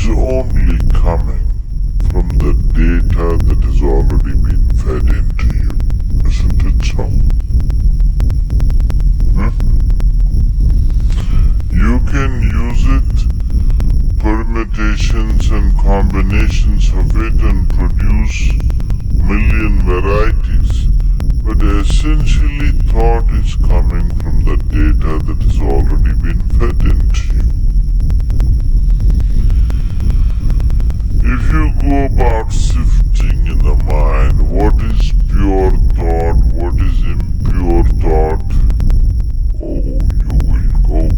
is only coming from the data that has already been fed into you. Isn't it so? You can use it, permutations and combinations of it, and produce million varieties, but essentially thought is coming from the data that has already been fed into you. If you go about sifting in the mind what is pure thought, what is impure thought, oh, you will go.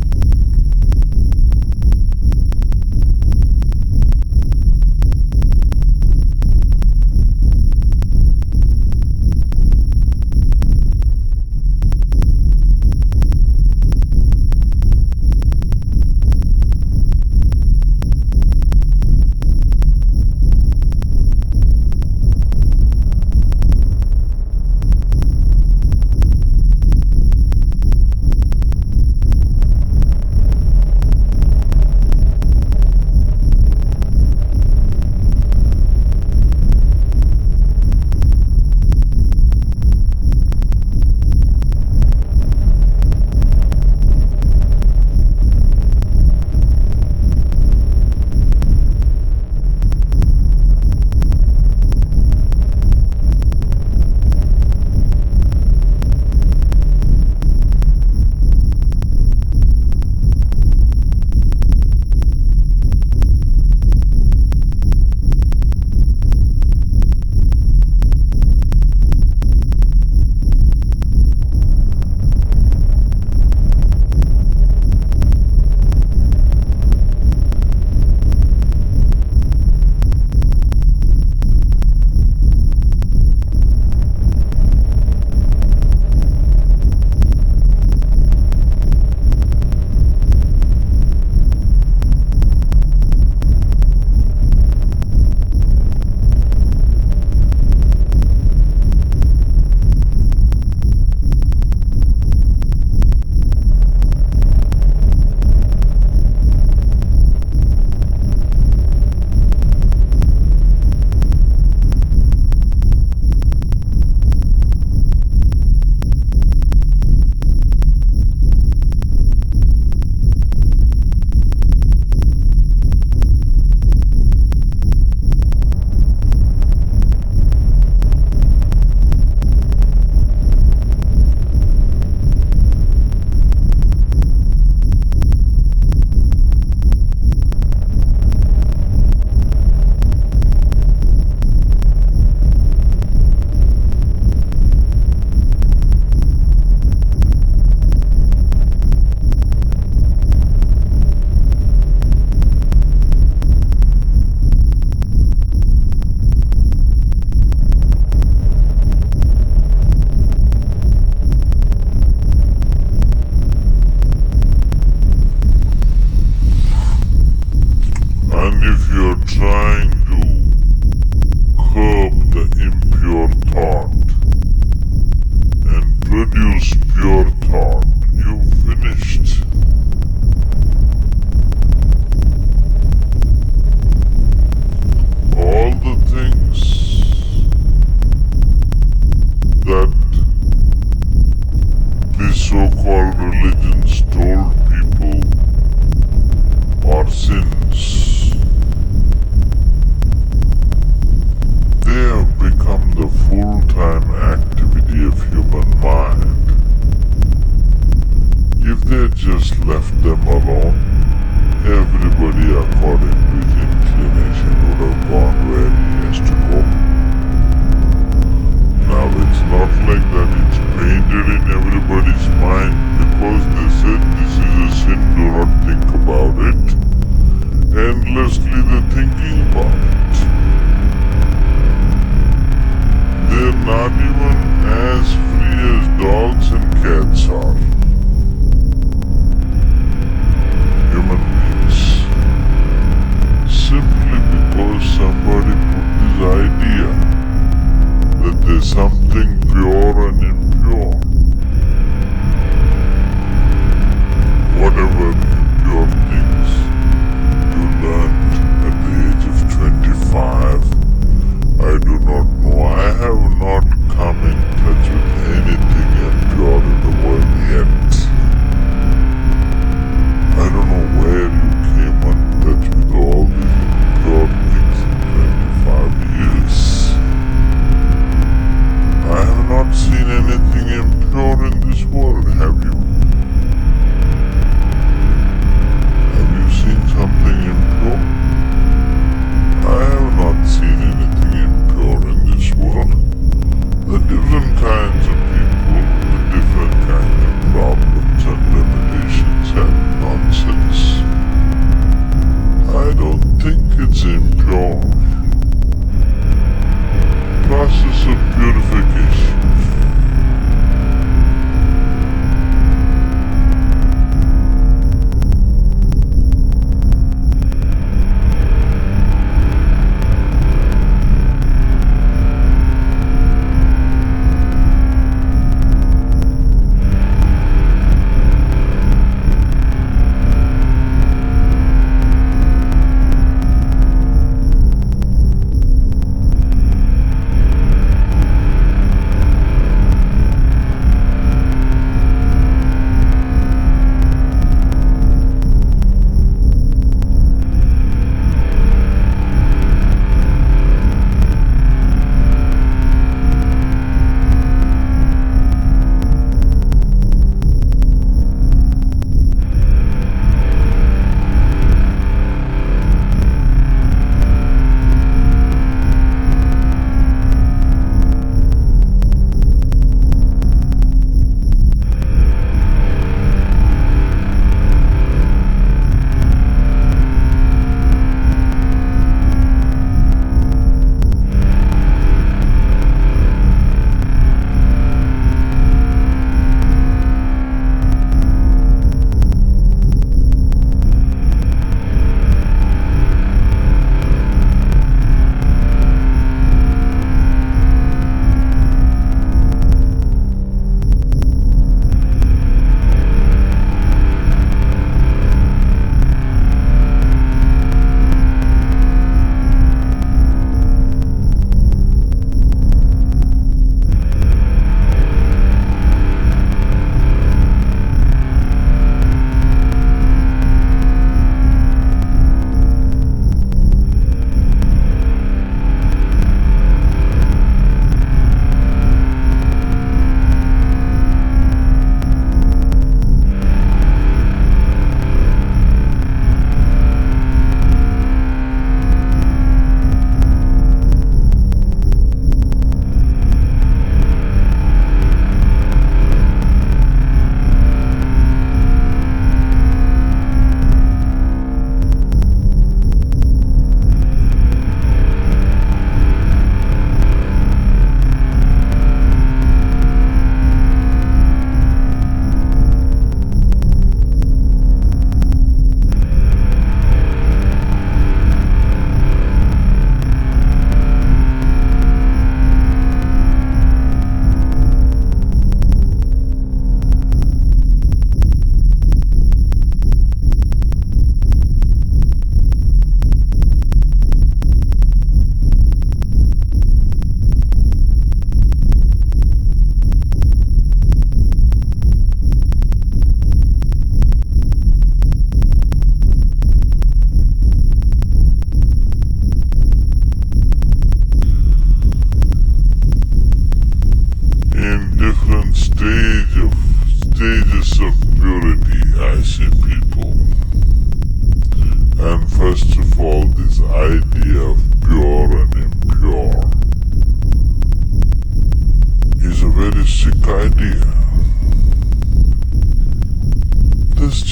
Trying to curb the impure thought and produce pure thought, you've finished. All the things that these so-called religions told people are sins, they have become the full-time activity of human mind. If they just left them alone, everybody according to his inclination would have gone where he has to go. Now it's not like that, it's painted in everybody's mind because they said this is a sin, do not think about it. Endlessly they're thinking about it. They're not even as free as dogs and cats are. Human beings. Simply because somebody put this idea that there's something pure and impure.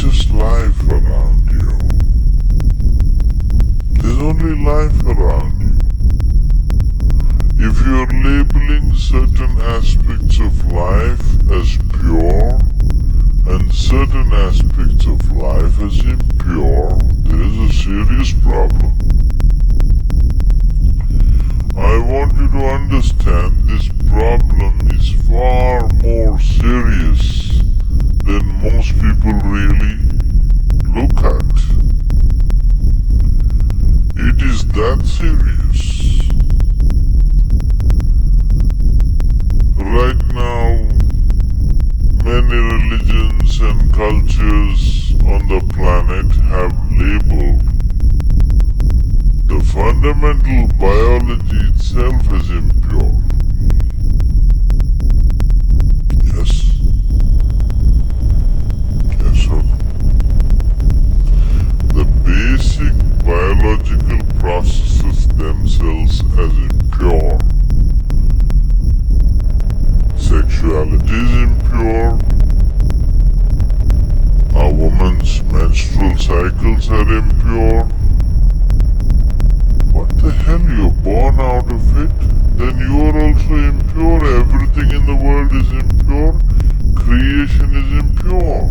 just life around you. There's only life around you. If you're labeling certain aspects of life as pure and certain aspects of life as impure, there is a serious problem. I want you to understand this problem is far more serious than most people really look at. It is that serious. Right now, many religions and cultures on the planet have labeled the fundamental biology itself as impure. Yes. Yes or no? The basic biological processes themselves as impure. Sexuality is impure. A woman's menstrual cycles are impure. What the hell, you're born out of it? Then you are also impure. Everything in the world is impure. Creation is impure.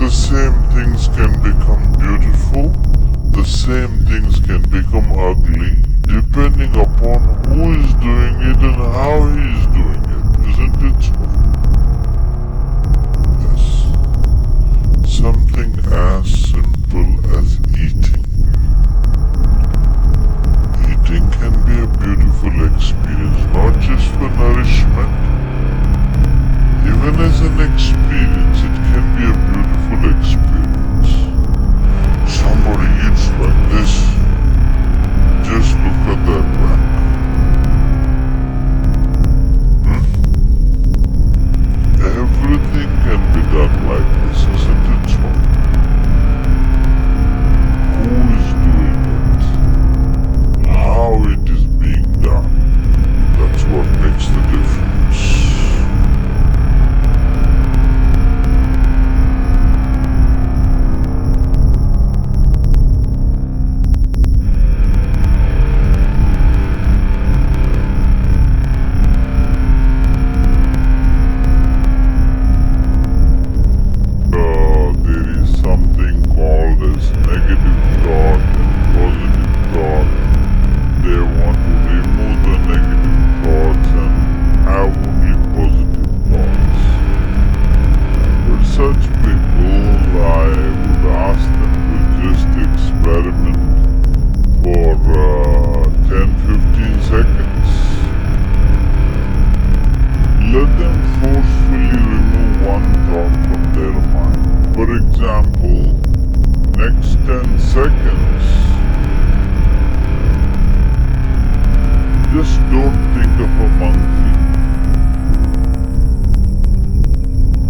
the same things can become beautiful, the same things can become ugly, depending upon who is doing it and how he is doing it, isn't it so? Yes. Something as simple as eating. Eating can be a beautiful experience, not just for nourishment. Even as an experience, it can be a beautiful experience. Somebody eats like this. Just look at that back. Everything can be done like this, isn't it so? Who is doing it? How it is being done. That's what makes the difference. There is something called as negative thought and positive thought. They want to remove the negative thoughts and have only positive thoughts. For such people, I would ask them to just experiment for 10-15 seconds. Let them forcefully remove one thought from their mind. For example, next 10 seconds, just don't think of a monkey.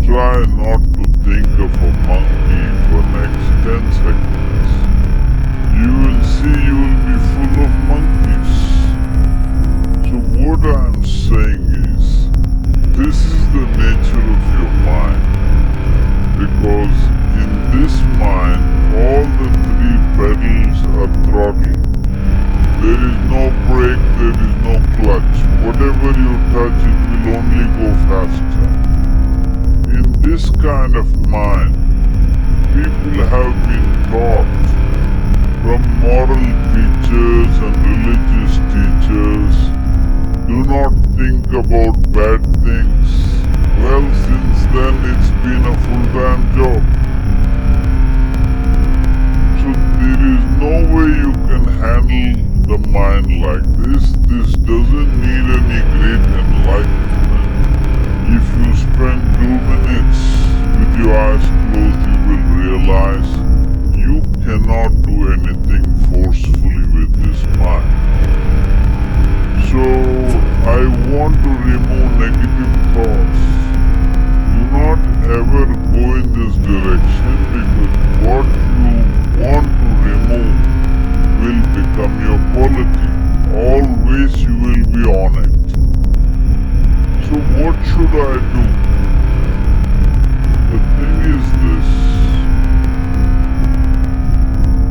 Try not to think of a monkey for next 10 seconds. You will see you will be full of monkeys. So what I am saying is, this is the nature of your mind. Because in this mind, all the three pedals are throttle. There is no brake, there is no clutch. Whatever you touch, it will only go faster. In this kind of mind, people have been taught from moral teachers and religious teachers, do not think about bad things. Well, since then it's been a full-time job. So there is no way you can handle the mind like this. This doesn't need any great enlightenment. If you spend 2 minutes with your eyes closed, you will realize you cannot do anything forcefully with this mind. So I want to remove negative thoughts. Do not ever go in this direction, because what you want to remove will become your quality. Always you will be on it. So what should I do? The thing is this.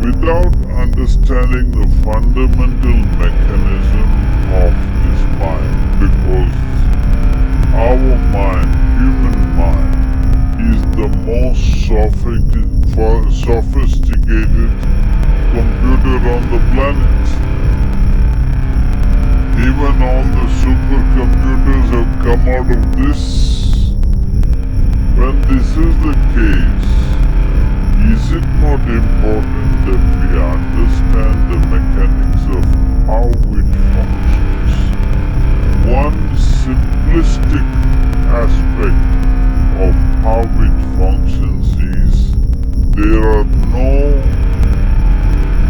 Without understanding the fundamental mechanism of this mind, because our mind, human mind, is the most sophisticated computer on the planet. Even all the supercomputers have come out of this. When this is the case, is it not important that we understand the mechanics of how it functions? One simplistic aspect of how it functions is there are no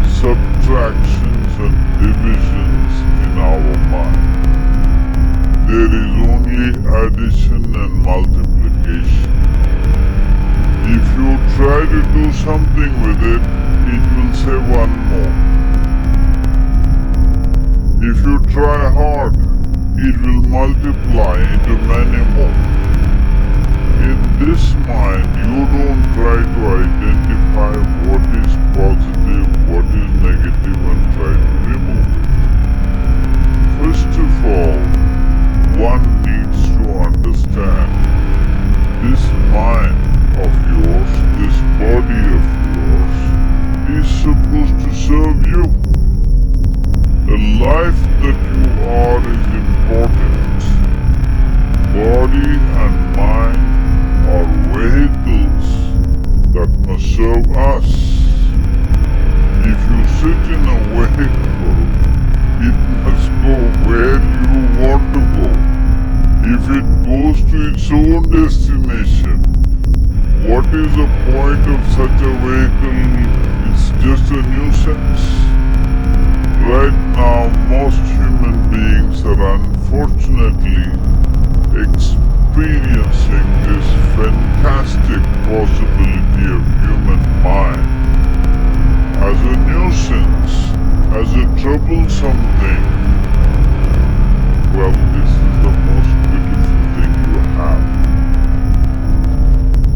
subtractions and divisions in our mind. There is only addition and multiplication. If you try to do something with it, it will say one more. If you try hard, it will multiply into many more. In this mind, you don't try to identify what is positive, what is negative, and try to remove it. First of all, one needs to understand this mind of yours, this serve us. If you sit in a vehicle, it must go where you want to go. If it goes to its own destination, what is the point of such a vehicle? It's just a nuisance. Right now, most human beings are unfortunately experiencing this fantastic possibility of human mind as a nuisance, as a troublesome thing. Well, this is the most beautiful thing you have.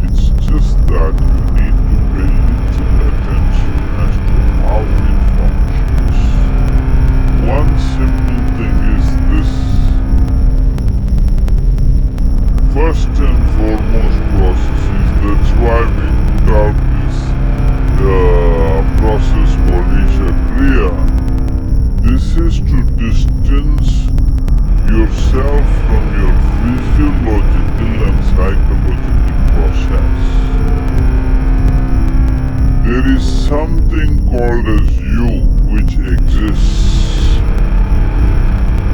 It's just that you need to pay little attention as to how it functions. One simple thing is this. First and foremost processes, that's why we put out this process called Isha Kriya. This is to distance yourself from your physiological and psychological process. There is something called as you which exists.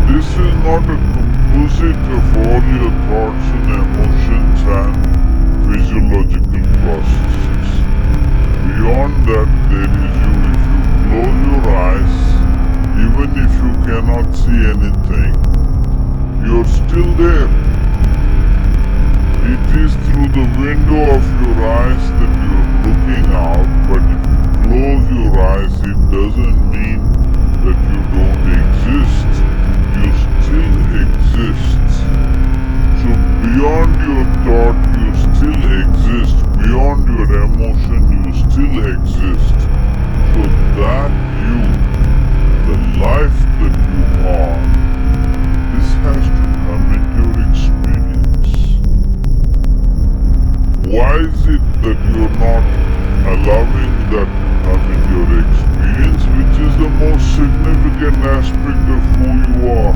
This is not a composite of all your thoughts and emotions and physiological processes. Beyond that, there is you. If you close your eyes, even if you cannot see anything, you're still there. It is through the window of your eyes that you're looking out, but if you close your eyes, it doesn't mean that you don't exist. You still exist. So beyond your thought, you still exist. Beyond your emotion, you still exist. So that you, the life that you are, this has to come into your experience. Why is it that you're not allowing that to come into your experience, which is the most significant aspect of who you are?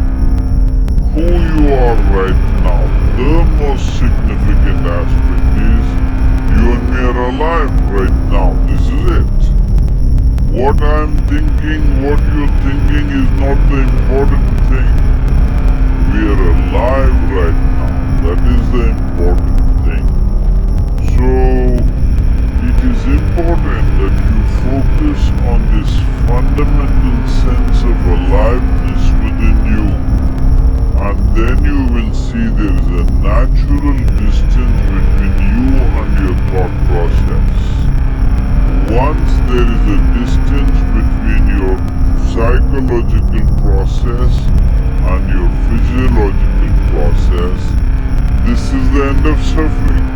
Who you are right now. The most significant aspect is you and me are alive right now. This is it. What I'm thinking, what you're thinking is not the important thing. We are alive right now. That is the important thing. So, it is important that you focus on this fundamental sense of aliveness within you, and then you will see there is a natural distance between you and your thought process. Once there is a distance between your psychological process and your physiological process, this is the end of suffering.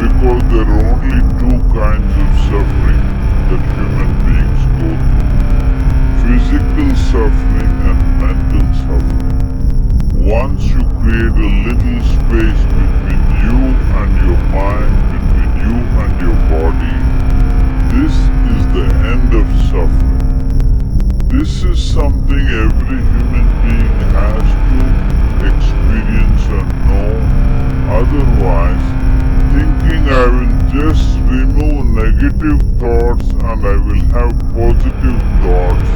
Because there are only two kinds of suffering that human beings go through. Physical suffering and mental suffering. Once you create a little space between you and your mind, between you and your body, this is the end of suffering. This is something every human being has to experience and know. Otherwise, thinking I will just remove negative thoughts and I will have positive thoughts,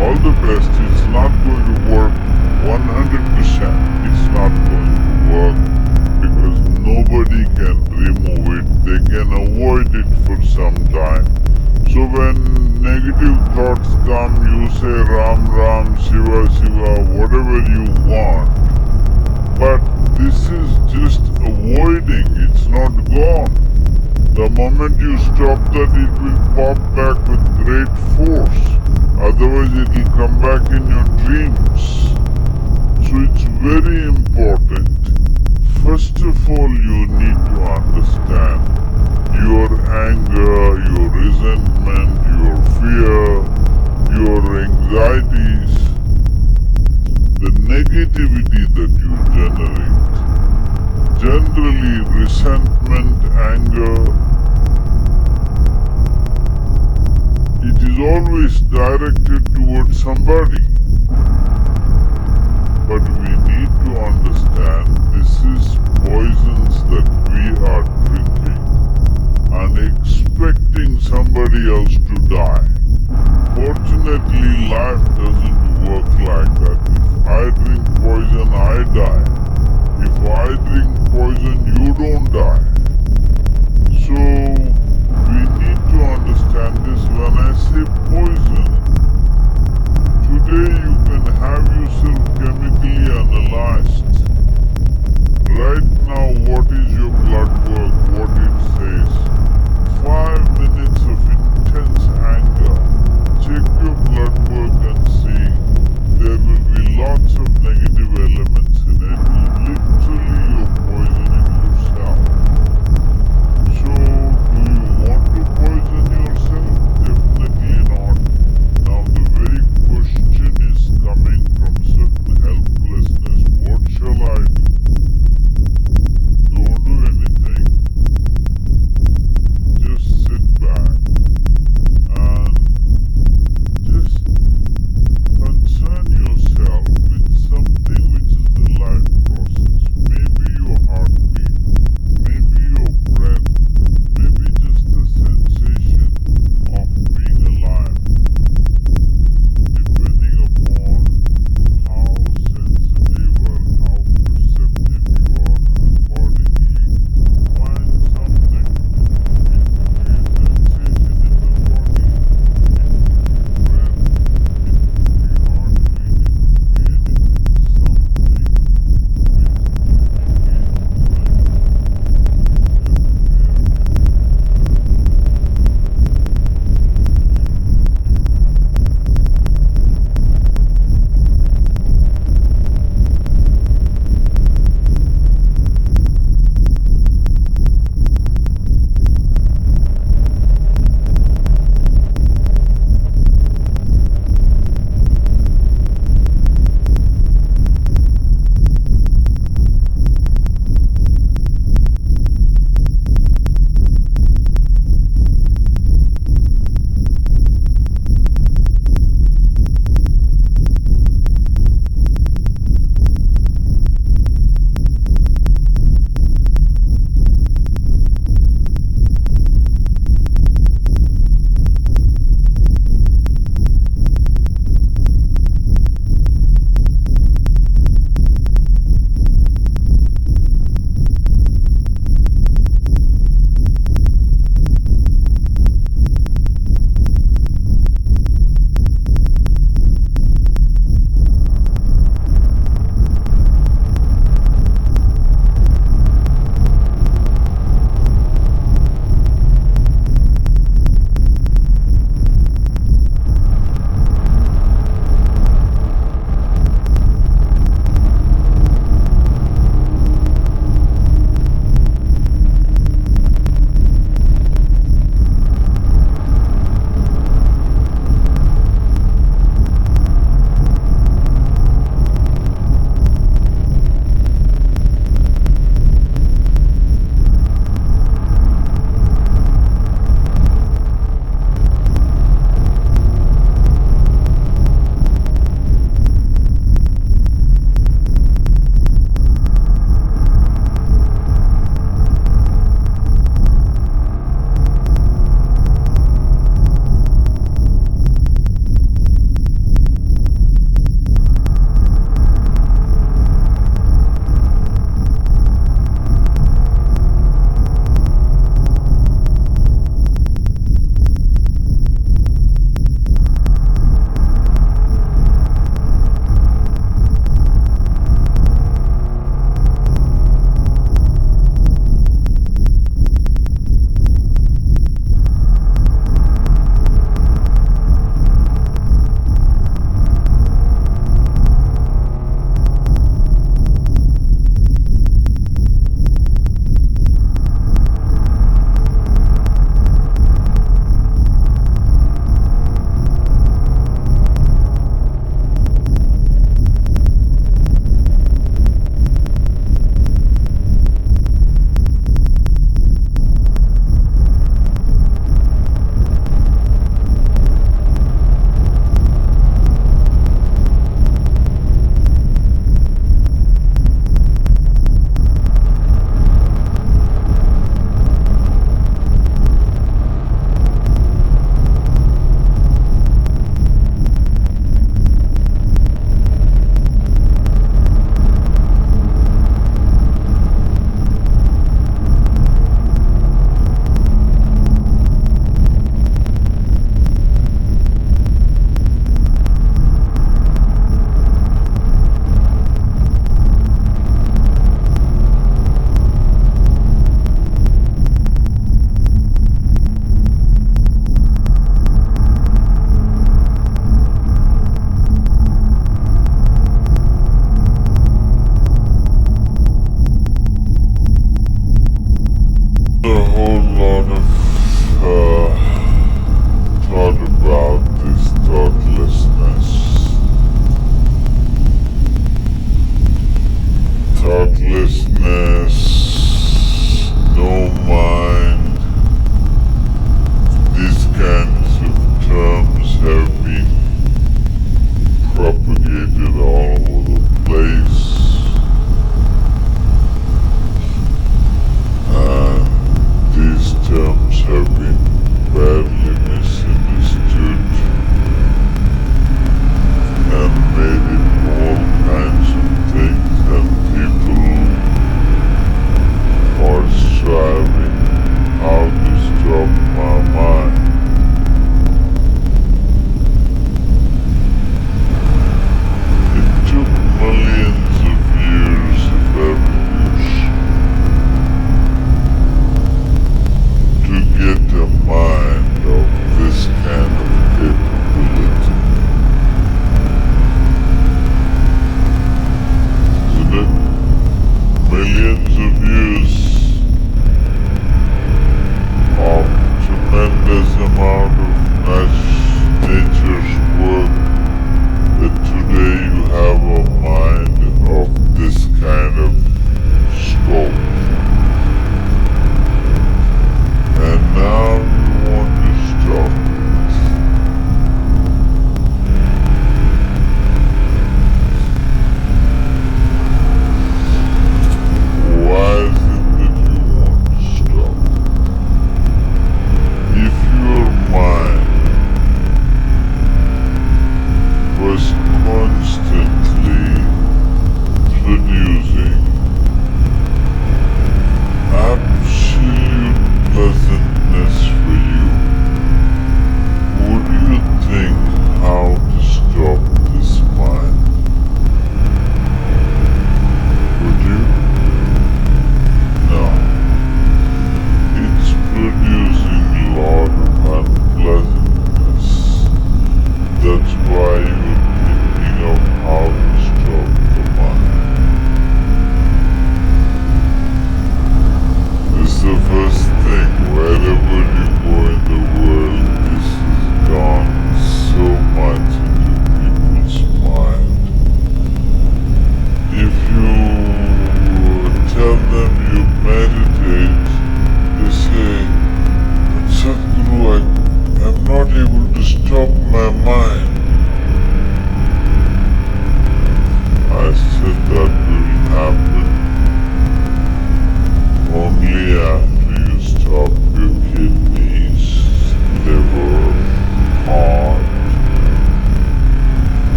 all the best, it's not going to work 100%. It's not going to work because nobody can remove it. They can avoid it for some time. So when negative thoughts come, you say Ram Ram, Shiva Shiva, whatever you want. But this is just avoiding, it's not gone. The moment you stop that, it will pop back with great force. Otherwise it will come back in your dreams. So it's very important. First of all, you need to understand your anger, your resentment, your fear, your anxieties, the negativity that you generate. Generally, resentment, anger, it is always directed towards somebody. But we need to understand this is poisons that we are drinking. And somebody else to die. Fortunately, life doesn't work like that. If I drink poison, I die. If I drink poison, you don't die. So, we need to understand this when I say poison. Today you can have yourself chemically analyzed. Right now, what is your blood work? What it says? 5 minutes of intense anger. Check your blood work and see. There will be lots of negative elements in it. Literally, you're poisoning yourself. So,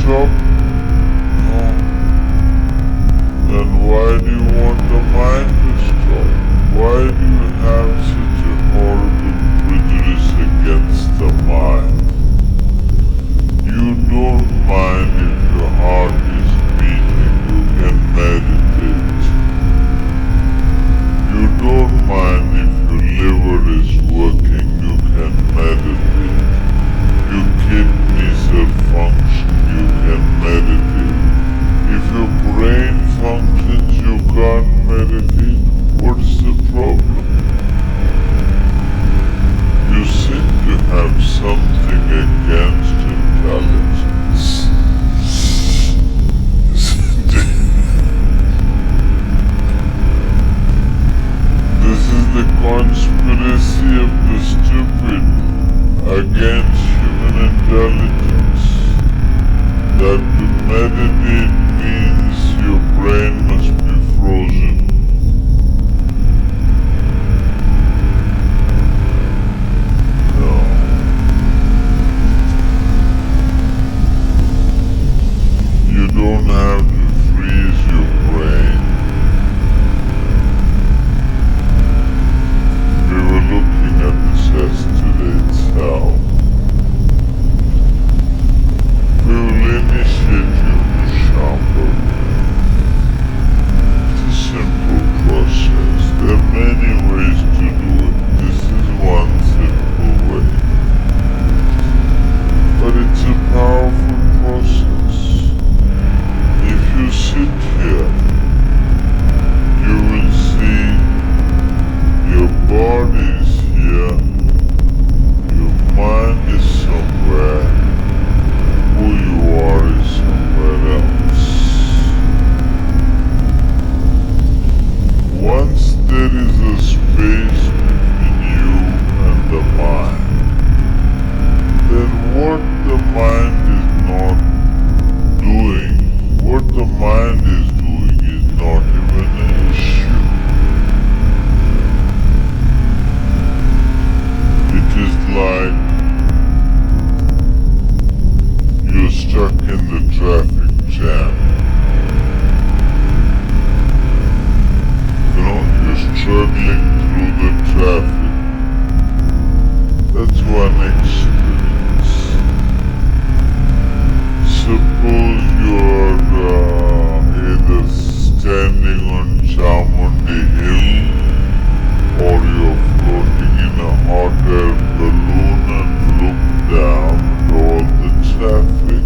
stop? No. Then why do you want the mind to stop? Why do you have such a horrible prejudice against the mind? You don't mind if your heart is beating, you can meditate. You don't mind if your liver is working, you can meditate. Your kidneys are functioning, you can meditate. If your brain functions, you can't meditate. What is the problem? You seem to have something against intelligence. This is the conspiracy of the stupid against human intelligence. That to meditate means your brain must be frozen. No. You don't have to freeze your brain. We were looking at this yesterday itself. We will initiate you to sharper. It's a simple process. There are many ways to do it. This is one simple way. But it's a powerful process. If you sit here, you will see your body is here, your mind is somewhere, who you are is somewhere else. Once there is a space between you and the mind, then what the mind is not doing, what the mind is doing is not even an issue. It is like you're stuck in the traffic jam. You know, you're struggling through the traffic. That's one experience. Suppose you're either standing on Chamundi Hill or you're floating in a hot air balloon and look down at all the traffic.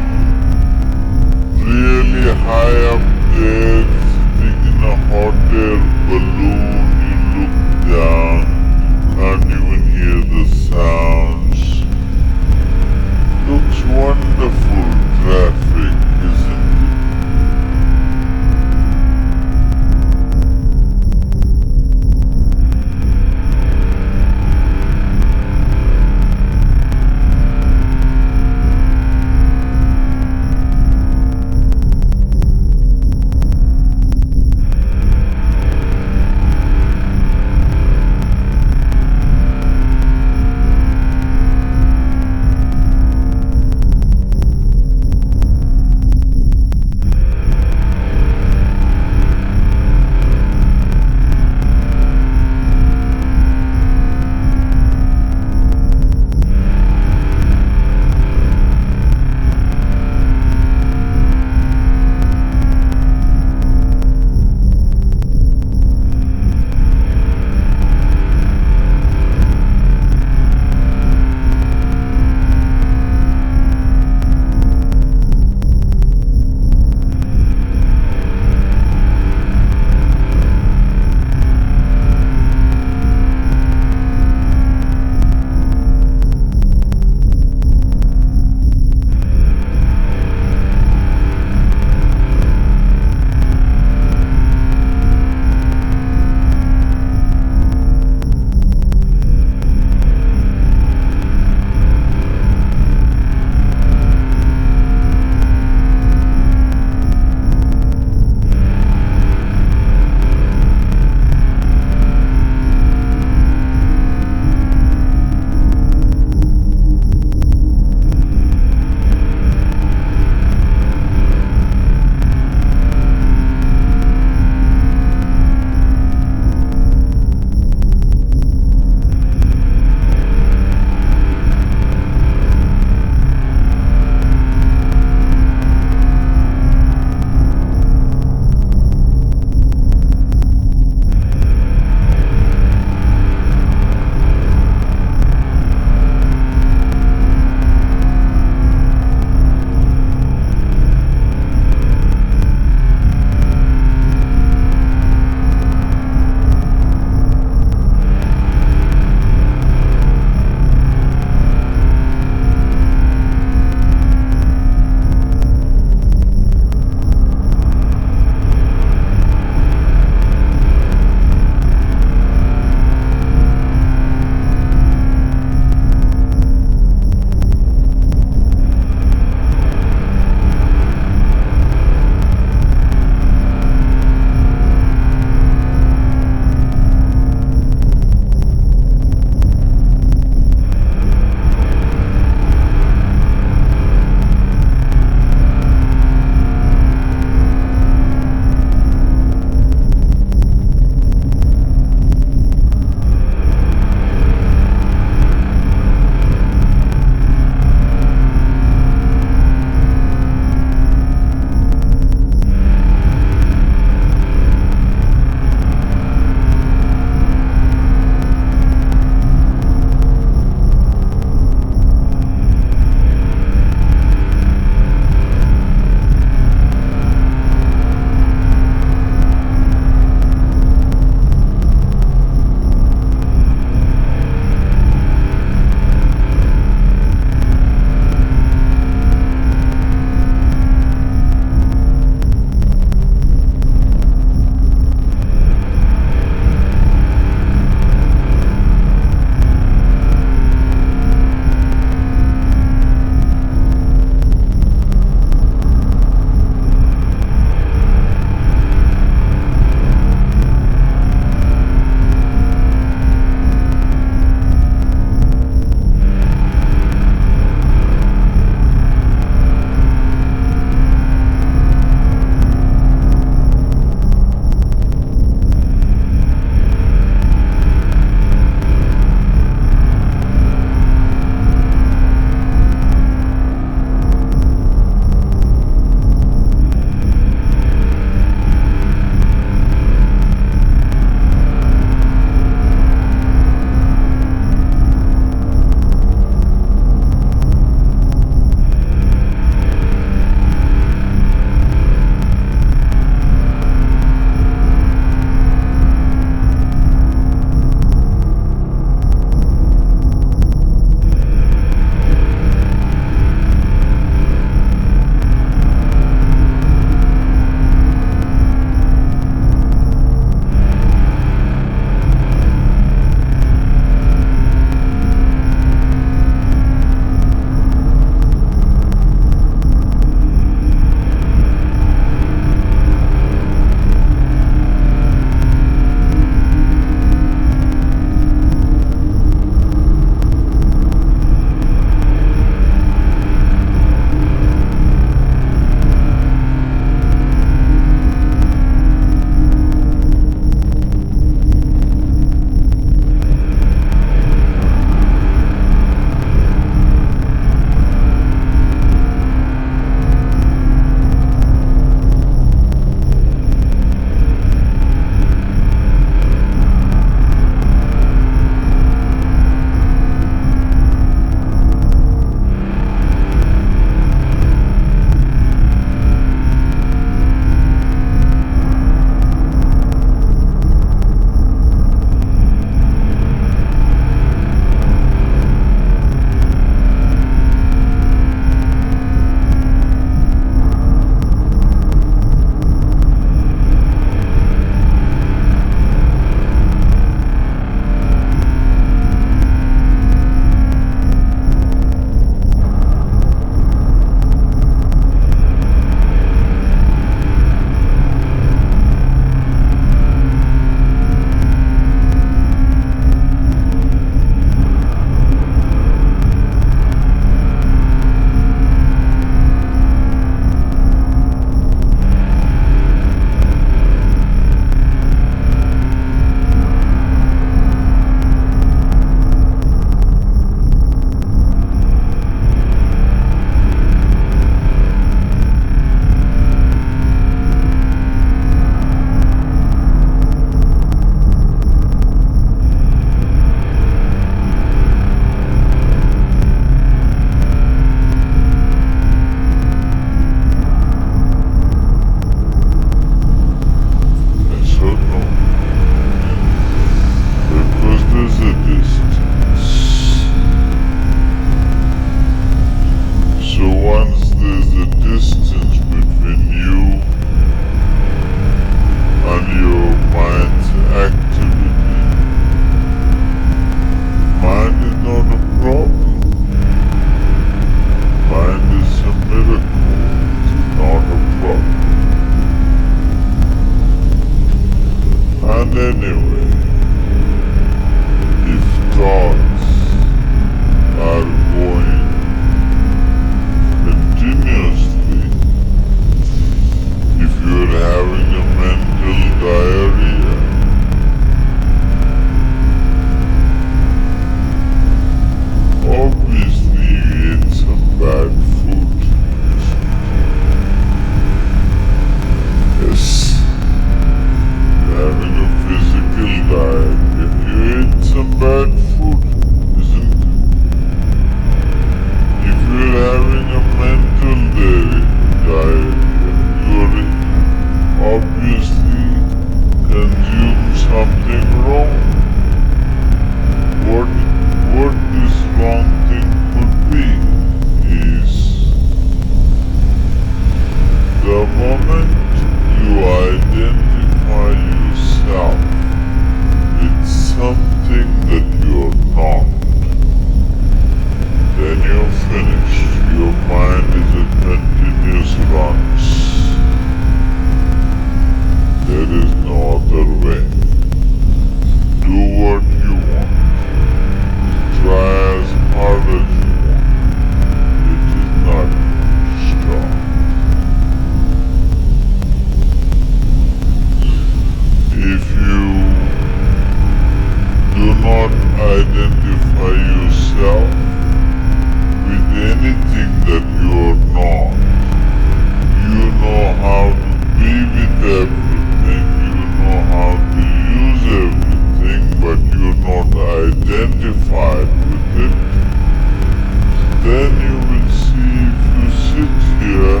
Then you will see if you sit here,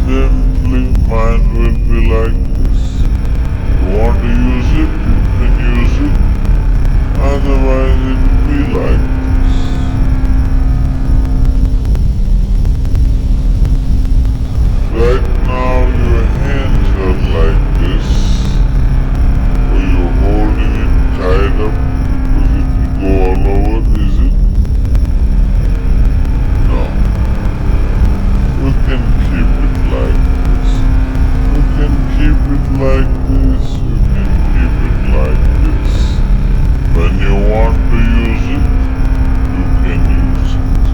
simply mind will be like this. You want to use it, you can use it, otherwise it will be like this. Right now your hands are like this, or you're holding it tied up because it will go all over, is it? No. You can keep it like this. You can keep it like this. You can keep it like this. When you want to use it, you can use it.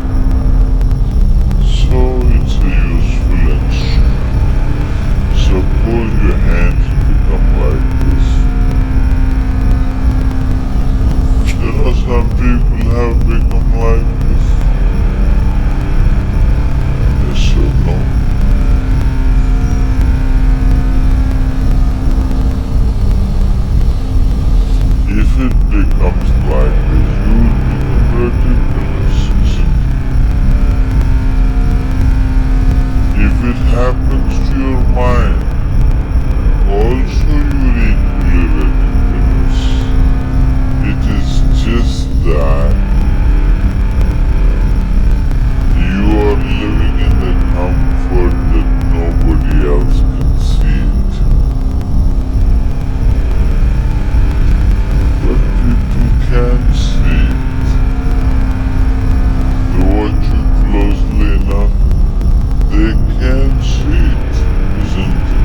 So it's a useful instrument. Suppose your hands become like this. You know, some people have become like this. Yes or no? If it becomes like this, you will become ridiculous, isn't it? If it happens to your mind, also you are equally ridiculous. It is just that you are living in the comfort that nobody else can see it. But people can see it. They watch you closely enough, they can see it, isn't it?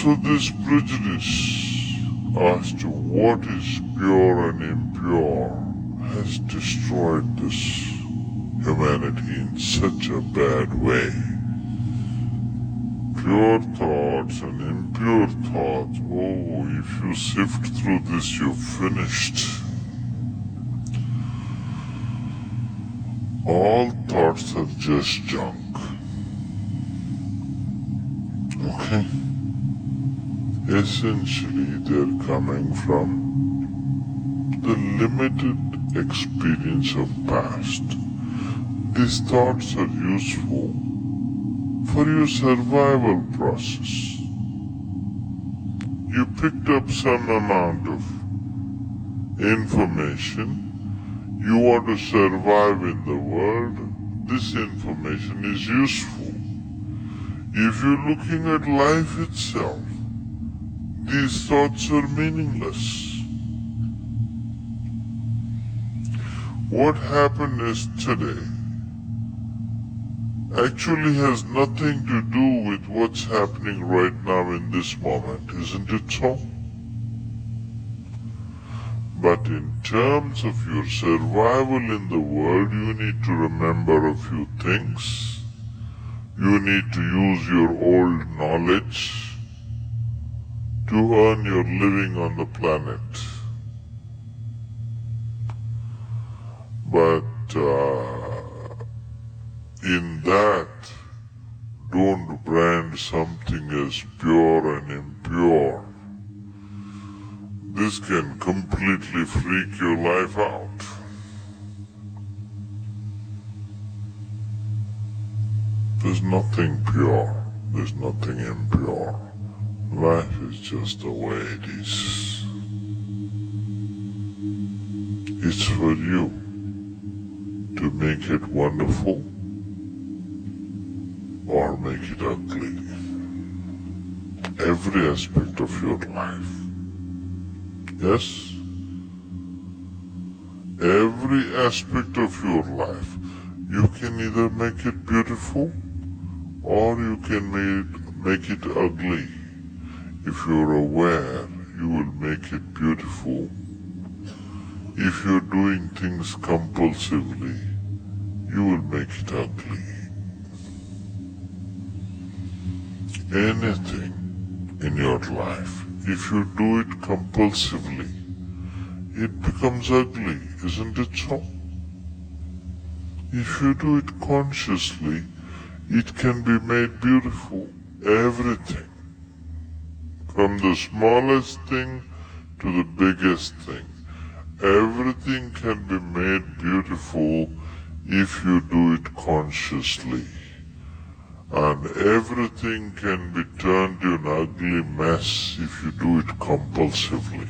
So this prejudice as to what is pure and impure has destroyed this humanity in such a bad way. Pure thoughts and impure thoughts, oh, if you sift through this, you're finished. All thoughts are just junk. Okay? Essentially, they're coming from the limited experience of past. These thoughts are useful for your survival process. You picked up some amount of information. You want to survive in the world. This information is useful. If you're looking at life itself, these thoughts are meaningless. What happened yesterday actually has nothing to do with what's happening right now in this moment, isn't it so? But in terms of your survival in the world, you need to remember a few things. You need to use your old knowledge to earn your living on the planet. But in that, don't brand something as pure and impure. This can completely freak your life out. There's nothing pure, there's nothing impure. Life is just the way it is. It's for you to make it wonderful or make it ugly. Every aspect of your life. Yes? Every aspect of your life. You can either make it beautiful or you can make it ugly. If you're aware, you will make it beautiful. If you're doing things compulsively, you will make it ugly. Anything in your life, if you do it compulsively, it becomes ugly, isn't it so? If you do it consciously, it can be made beautiful. Everything. From the smallest thing to the biggest thing. Everything can be made beautiful if you do it consciously. And everything can be turned to an ugly mess if you do it compulsively.